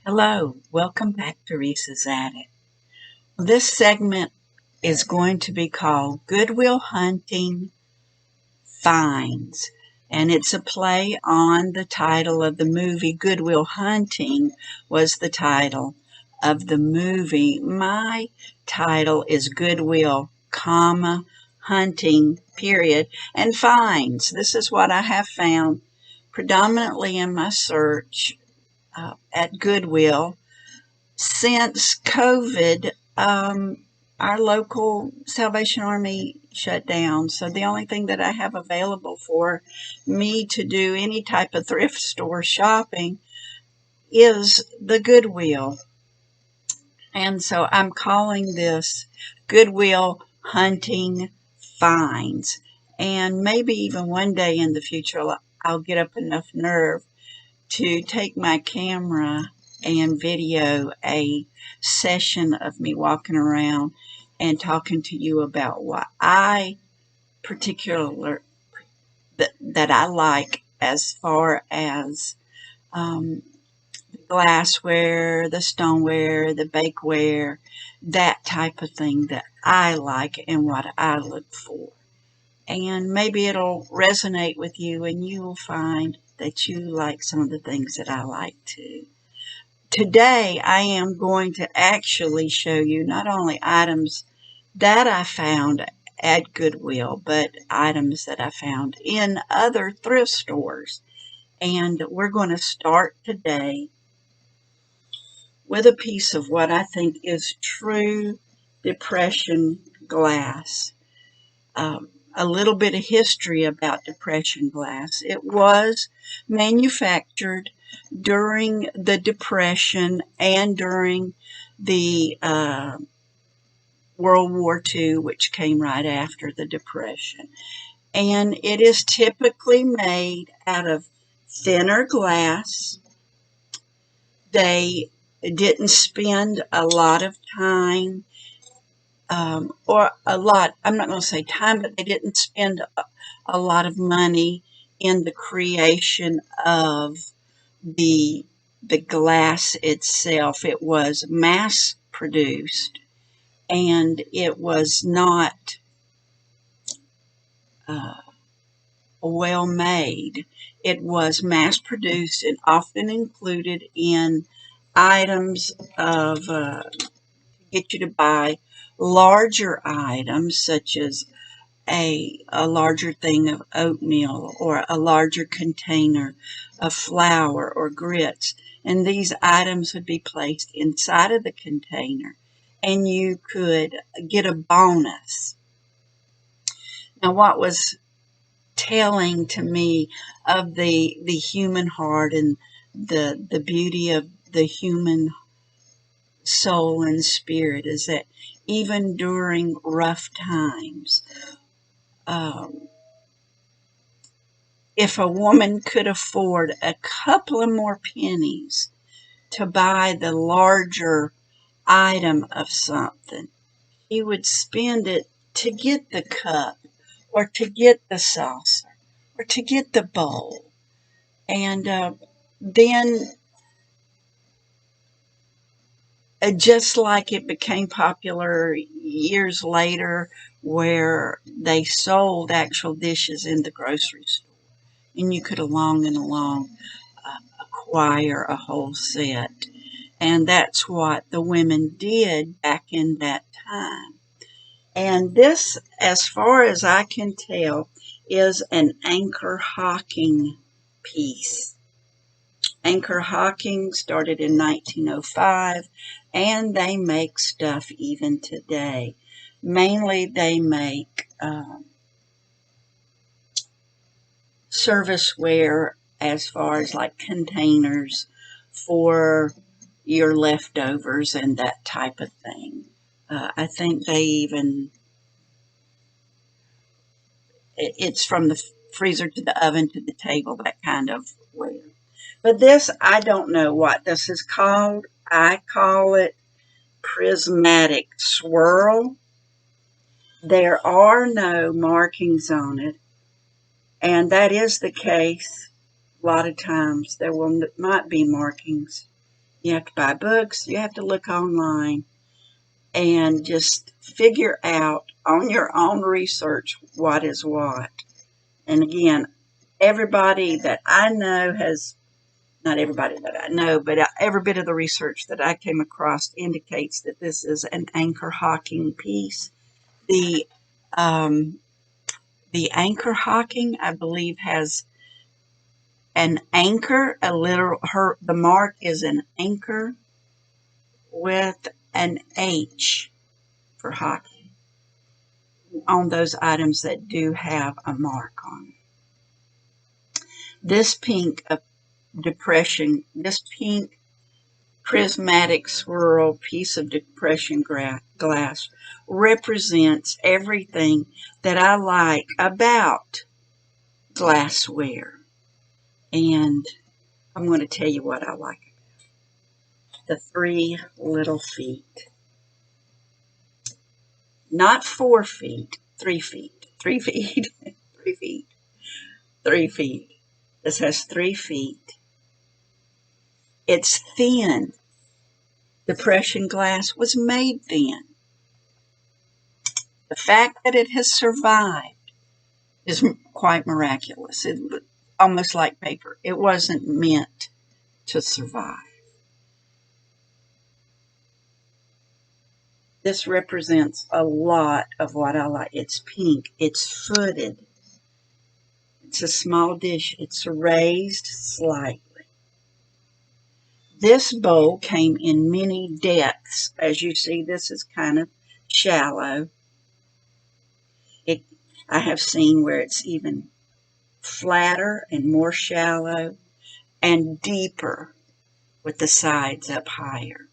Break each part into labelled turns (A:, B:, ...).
A: Hello, welcome back to Reese's Attic. This segment is going to be called Goodwill Hunting Finds, and it's a play on the title of the movie. Goodwill Hunting was the title of the movie. My title is Goodwill, comma, hunting, period, and finds. This is what I have found predominantly in my search at Goodwill. Since COVID, our local Salvation Army shut down. So the only thing that I have available for me to do any type of thrift store shopping is the Goodwill. And so I'm calling this Goodwill Hunting Finds. And maybe even one day in the future, I'll get up enough nerve to take my camera and video a session of me walking around and talking to you about what I particular that I like as far as the glassware, the stoneware, the bakeware, that type of thing that I like and what I look for. And maybe it'll resonate with you and you will find that you like some of the things that I like too. Today, I am going to actually show you not only items that I found at Goodwill, but items that I found in other thrift stores. And we're going to start today with a piece of what I think is true depression glass. A little bit of history about depression glass. It was manufactured during the Depression and during the World War II, which came right after the Depression. And it is typically made out of thinner glass. They didn't spend a lot of time or a lot, I'm not going to say time, but they didn't spend a lot of money in the creation of the glass itself. It was mass produced and it was not well made. It was mass produced and often included in items of get you to buy larger items such as a larger thing of oatmeal or a larger container of flour or grits. And these items would be placed inside of the container and you could get a bonus. Now, what was telling to me of the human heart and the beauty of the human soul and spirit is that even during rough times, if a woman could afford a couple of more pennies to buy the larger item of something, she would spend it to get the cup or to get the saucer or to get the bowl. And then, just like it became popular years later, where they sold actual dishes in the grocery store, and you could along and along acquire a whole set. And that's what the women did back in that time. And this, as far as I can tell, is an Anchor Hocking piece. Anchor Hocking started in 1905, and they make stuff even today. Mainly, they make serviceware as far as like containers for your leftovers and that type of thing. I think they even, it's from the freezer to the oven to the table, that kind of ware. But this, I don't know what this is called. I call it prismatic swirl. There are no markings on it, and that is the case. A lot of times there might be markings You have to buy books. You have to look online and just figure out on your own research what is what. And again, everybody that I know has, not everybody that I know, but every bit of the research that I came across indicates that this is an anchor hocking piece. The anchor hocking, I believe, has an anchor, the mark is an anchor with an H for hocking on those items that do have a mark on them. This pink prismatic swirl piece of depression glass represents everything that I like about glassware. And I'm going to tell you what I like. The 3 little feet. Not 4 feet, 3 feet. 3 feet. 3 feet. 3 feet. This has 3 feet. It's thin. Depression glass was made thin. The fact that it has survived is quite miraculous. It's almost like paper. It wasn't meant to survive. This represents a lot of what I like. It's pink. It's footed. It's a small dish. It's raised slightly. This bowl came in many depths. As you see, this is kind of shallow. I have seen where it's even flatter and more shallow and deeper with the sides up higher.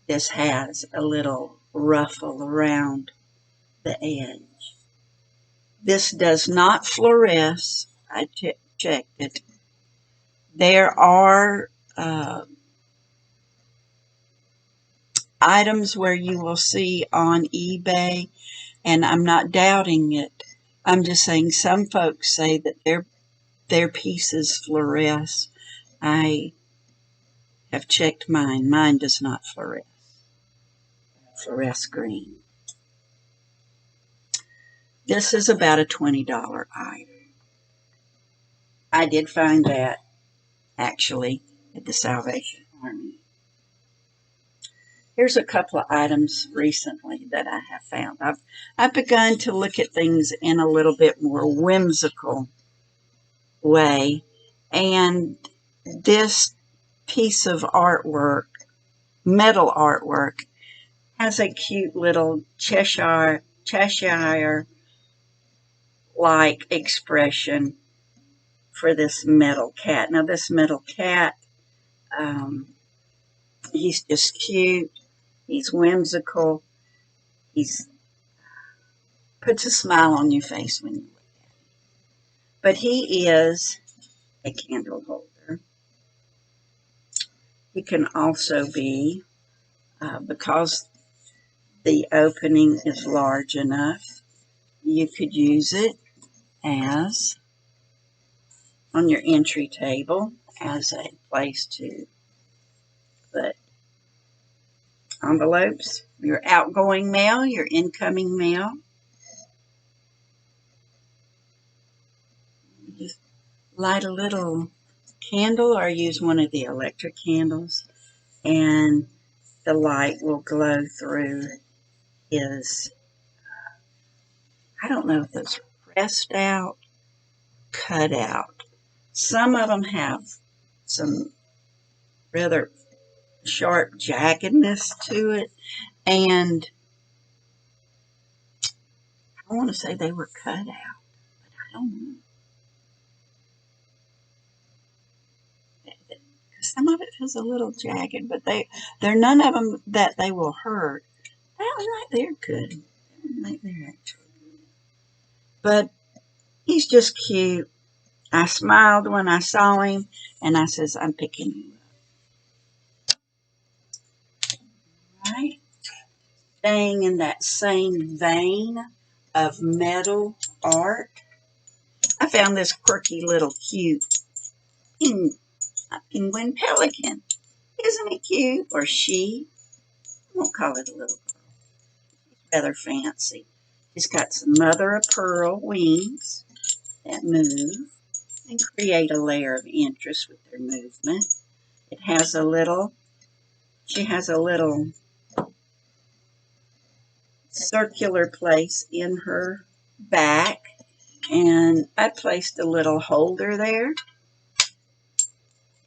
A: This has a little ruffle around the edge. This does not fluoresce. I checked it. There are items where you will see on eBay, and I'm not doubting it. I'm just saying some folks say that their pieces fluoresce. I have checked mine. Mine does not fluoresce. Fluoresce green. This is about a $20 item. I did find that actually at the Salvation Army. Here's a couple of items recently that I have found. I've begun to look at things in a little bit more whimsical way, and this piece of artwork, metal artwork, has a cute little Cheshire-like expression for this metal cat. Now, this metal cat, he's just cute. He's whimsical. He's puts a smile on your face when you look at him. But he is a candle holder. He can also be, because the opening is large enough, you could use it as on your entry table as a place to put envelopes, your outgoing mail, your incoming mail. Just light a little candle or use one of the electric candles, and the light will glow through his, I don't know if those are pressed out, cut out. Some of them have some rather sharp jaggedness to it, and I want to say they were cut out, but I don't know. Some of it feels a little jagged, but they're none of them that they will hurt. They're good. They're actually good. But he's just cute. I smiled when I saw him, and I says, I'm picking you up. Right? Staying in that same vein of metal art, I found this quirky little cute penguin pelican. Isn't it cute? Or she. I won't call it a little girl. She's rather fancy. She's got some mother of pearl wings that move and create a layer of interest with their movement. It has a little, she has a little circular place in her back, and I placed a little holder there,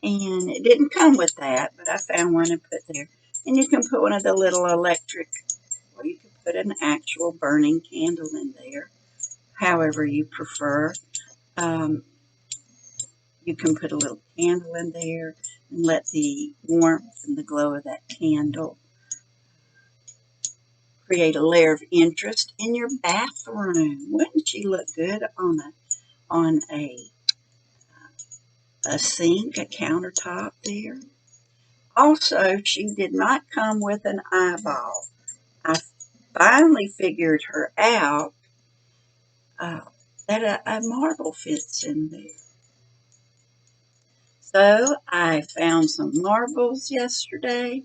A: and it didn't come with that, but I found one and put there. And you can put one of the little electric, or you can put an actual burning candle in there, however you prefer. You can put a little candle in there and let the warmth and the glow of that candle create a layer of interest in your bathroom. Wouldn't she look good on a sink, a countertop there? Also, she did not come with an eyeball. I finally figured her out that a marble fits in there. So I found some marbles yesterday,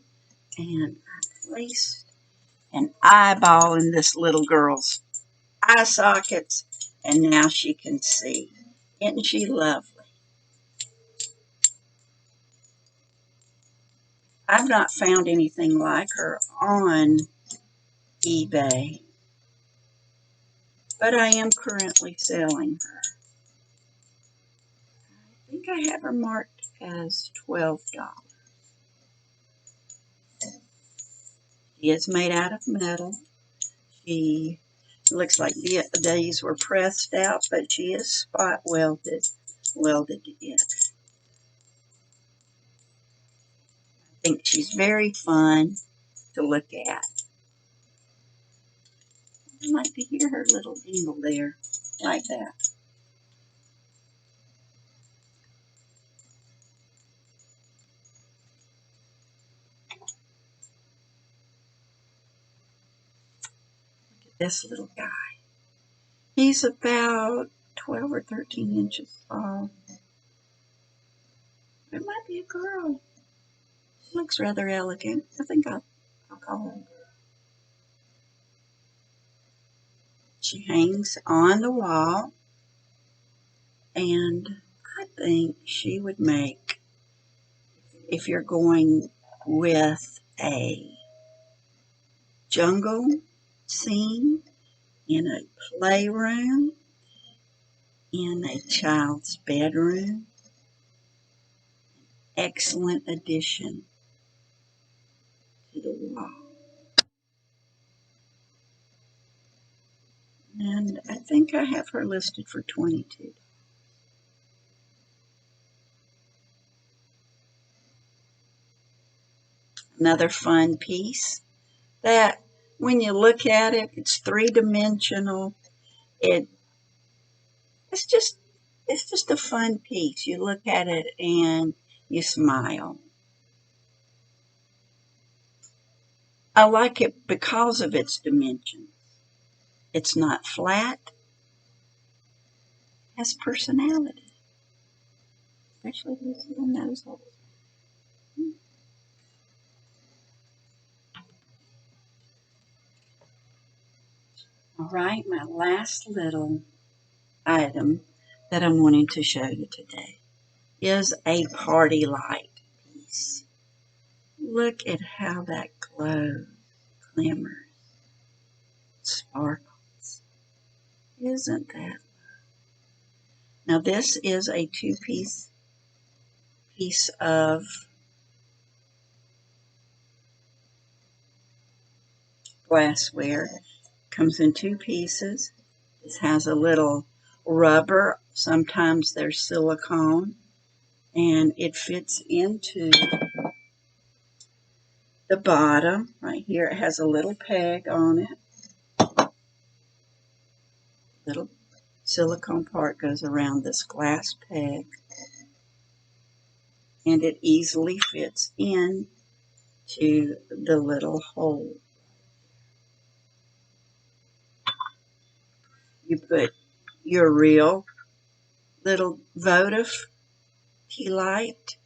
A: and I placed an eyeball in this little girl's eye sockets, and now she can see. Isn't she lovely? I've not found anything like her on eBay, but I am currently selling her. I think I have her marked as $12. She is made out of metal. She looks like these were pressed out, but she is spot welded together. I think she's very fun to look at. I like to hear her little jingle there, like that. Look at this little guy. He's about 12 or 13 inches tall. It might be a girl. She looks rather elegant. I think I'll call her a girl. She hangs on the wall, and I think she would make, if you're going with a jungle scene in a playroom, in a child's bedroom, excellent addition to the wall. And I think I have her listed for $22. Another fun piece that when you look at it, it's three-dimensional. It's just a fun piece. You look at it and you smile. I like it because of its dimensions. It's not flat. It has personality. Especially these little nose holes. All right, my last little item that I'm wanting to show you today is a party light piece. Look at how that glows, glimmers, sparkles. Isn't that? Now this is a two-piece piece of glassware. Comes in two pieces. This has a little rubber. Sometimes there's silicone, and it fits into the bottom. Right here it has a little peg on it. Little silicone part goes around this glass peg, and it easily fits in to the little hole. You put your real little votive tea light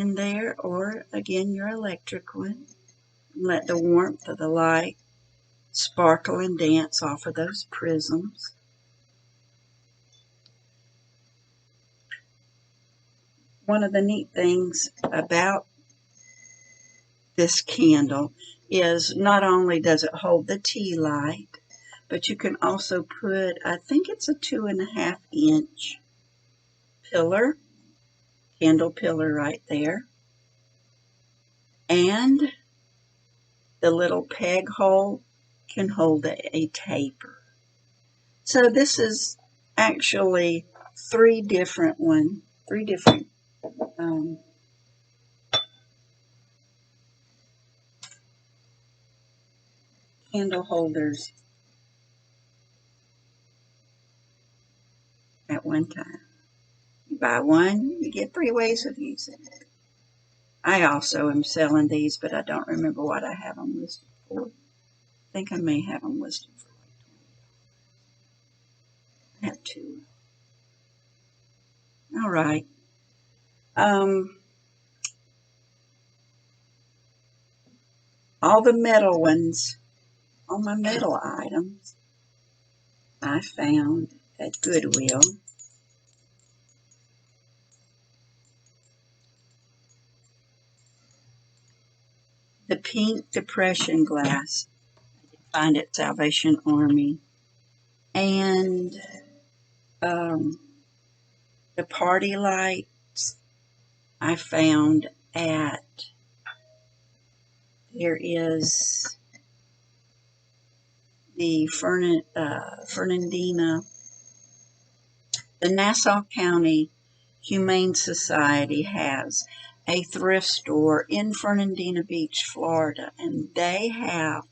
A: in there, or again your electric one. Let the warmth of the light sparkle and dance off of those prisms. One of the neat things about this candle is not only does it hold the tea light, but you can also put, I think it's a 2.5 inch pillar, candle pillar right there. And the little peg hole can hold a taper. So this is actually three different candle holders at one time. You buy one, you get 3 ways of using it. I also am selling these, but I don't remember what I have them listed for. I think I may have them listed for like $20. I have 2. All right. All the metal ones, all my metal items, I found at Goodwill. The pink depression glass, I find at Salvation Army. And the party lights I found at, there is the Fernandina, the Nassau County Humane Society has a thrift store in Fernandina Beach, Florida, and they have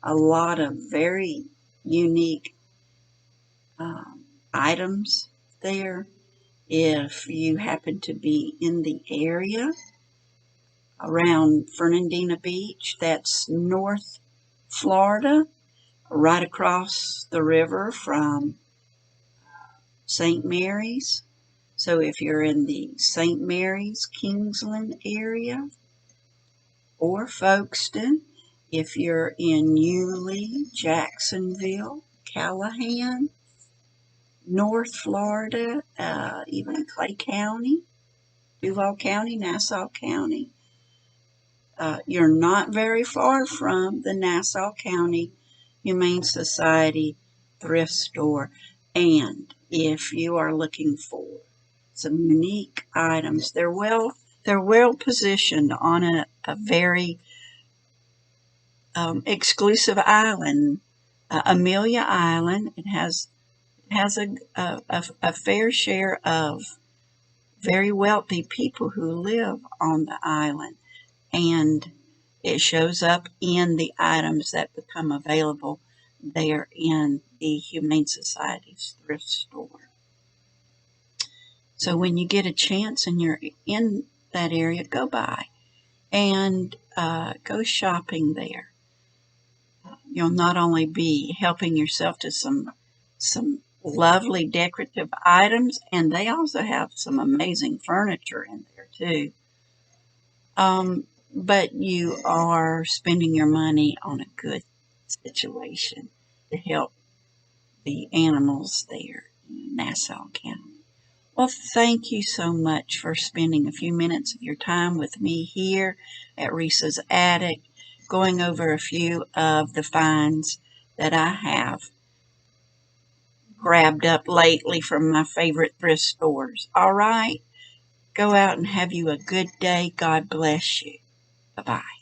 A: a lot of very unique items there. If you happen to be in the area around Fernandina Beach, that's North Florida, right across the river from St. Mary's. So if you're in the St. Mary's, Kingsland area, or Folkestone, if you're in Yulee, Jacksonville, Callahan, North Florida, even Clay County, Duval County, Nassau County, you're not very far from the Nassau County Humane Society thrift store. And if you are looking for some unique items, they're well positioned on a very exclusive island, Amelia Island. It has a fair share of very wealthy people who live on the island, and it shows up in the items that become available there in the Humane Society's thrift store. So when you get a chance and you're in that area, go by and go shopping there. You'll not only be helping yourself to some lovely decorative items, and they also have some amazing furniture in there too. But you are spending your money on a good situation to help the animals there in Nassau County. Well, thank you so much for spending a few minutes of your time with me here at Risa's Attic, going over a few of the finds that I have grabbed up lately from my favorite thrift stores. All right, go out and have you a good day. God bless you. Bye-bye.